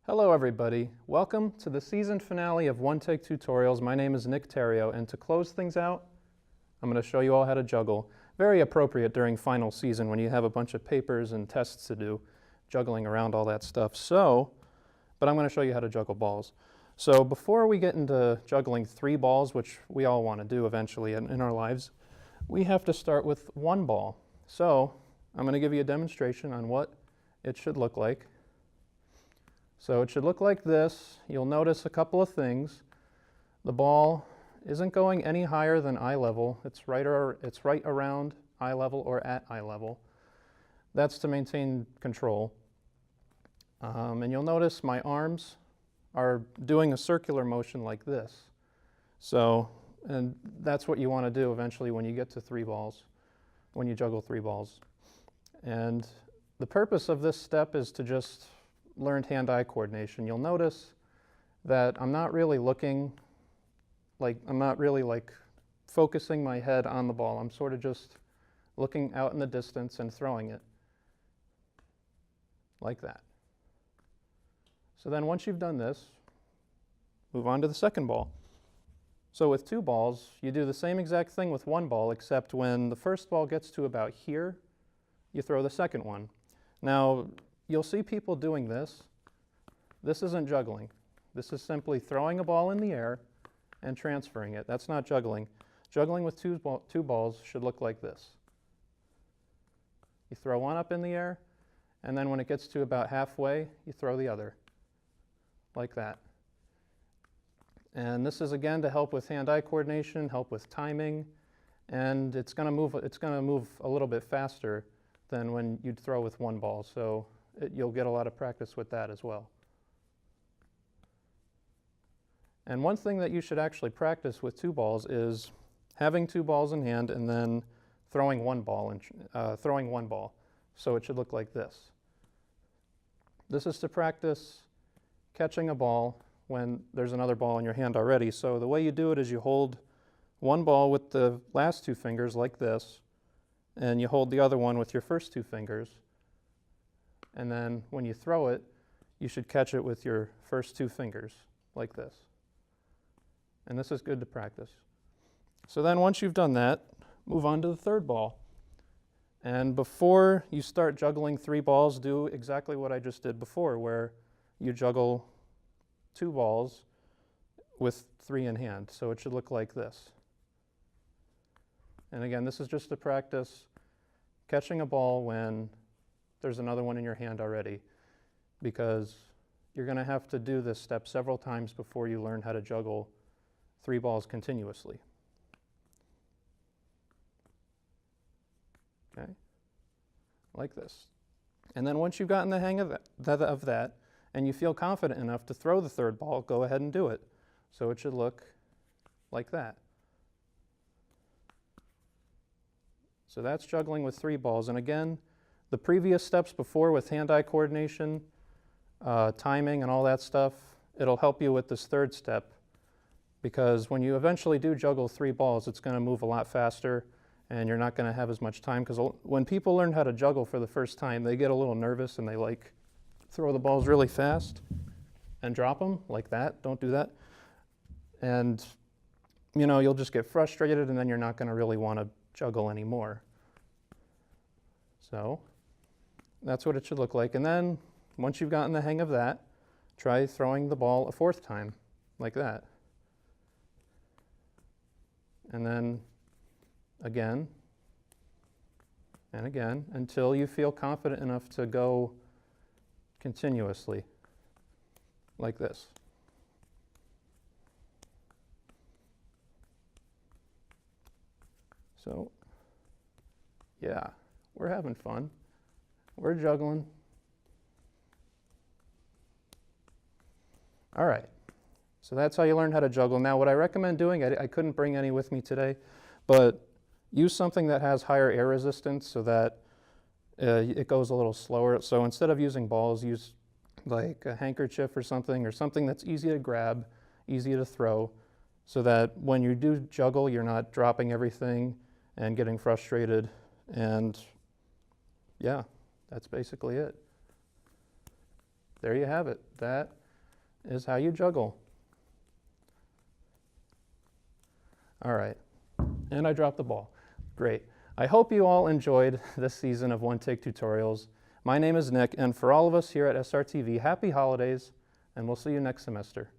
Hello everybody, welcome to the season finale of One Take Tutorials. My name is Nick Terrio, and to close things out, I'm going to show you all how to juggle. Very appropriate during final season when you have a bunch of papers and tests to do, juggling around all that stuff. But I'm going to show you how to juggle balls. So before we get into juggling 3 balls, which we all want to do eventually in our lives, we have to start with 1 ball. So I'm going to give you a demonstration on what it should look like. So it should look like this. You'll notice a couple of things. The ball isn't going any higher than eye level. It's right around eye level or at eye level. That's to maintain control. And you'll notice my arms are doing a circular motion like this. And that's what you want to do eventually when you get to 3 balls, when you juggle 3 balls. And the purpose of this step is to just learn hand-eye coordination. You'll notice that I'm not really focusing my head on the ball. I'm sort of just looking out in the distance and throwing it like that. So then once you've done this, move on to the second ball. So with 2 balls, you do the same exact thing with 1 ball, except when the first ball gets to about here, you throw the second one. Now, you'll see people doing this. This isn't juggling. This is simply throwing a ball in the air and transferring it. That's not juggling. Juggling with 2 balls should look like this. You throw one up in the air, and then when it gets to about halfway, you throw the other, like that. And this is again to help with hand-eye coordination, help with timing, and it's going to move a little bit faster than when you'd throw with 1 ball. So you'll get a lot of practice with that as well. And one thing that you should actually practice with 2 balls is having 2 balls in hand and then throwing 1 ball. So it should look like this. This is to practice catching a ball when there's another ball in your hand already. So the way you do it is you hold 1 ball with the last 2 fingers like this, and you hold the other one with your first 2 fingers. And then when you throw it, you should catch it with your first 2 fingers, like this. And this is good to practice. So then once you've done that, move on to the 3rd ball. And before you start juggling 3 balls, do exactly what I just did before, where you juggle 2 balls with 3 in hand. So it should look like this. And again, this is just to practice catching a ball when there's another one in your hand already, because you're going to have to do this step several times before you learn how to juggle 3 balls continuously. Okay, like this. And then once you've gotten the hang of that, and you feel confident enough to throw the 3rd ball, go ahead and do it. So it should look like that. So that's juggling with 3 balls. And again, the previous steps before with hand-eye coordination, timing and all that stuff, it'll help you with this 3rd step, because when you eventually do juggle 3 balls, it's going to move a lot faster and you're not going to have as much time, because when people learn how to juggle for the first time, they get a little nervous and they throw the balls really fast and drop them like that. Don't do that. And you'll just get frustrated, and then you're not going to really want to juggle anymore. So that's what it should look like. And then once you've gotten the hang of that, try throwing the ball a 4th time, like that. And then again and again until you feel confident enough to go continuously, like this. So, yeah, we're having fun. We're juggling. All right, so that's how you learn how to juggle. Now, what I recommend doing, I couldn't bring any with me today, but use something that has higher air resistance so that it goes a little slower. So instead of using balls, use like a handkerchief or something that's easy to grab, easy to throw, so that when you do juggle, you're not dropping everything and getting frustrated. And yeah, that's basically it. there you have it. That is how you juggle. All right, and I dropped the ball. Great. I hope you all enjoyed this season of One Take Tutorials. My name is Nick, and for all of us here at SRTV, happy holidays, and we'll see you next semester.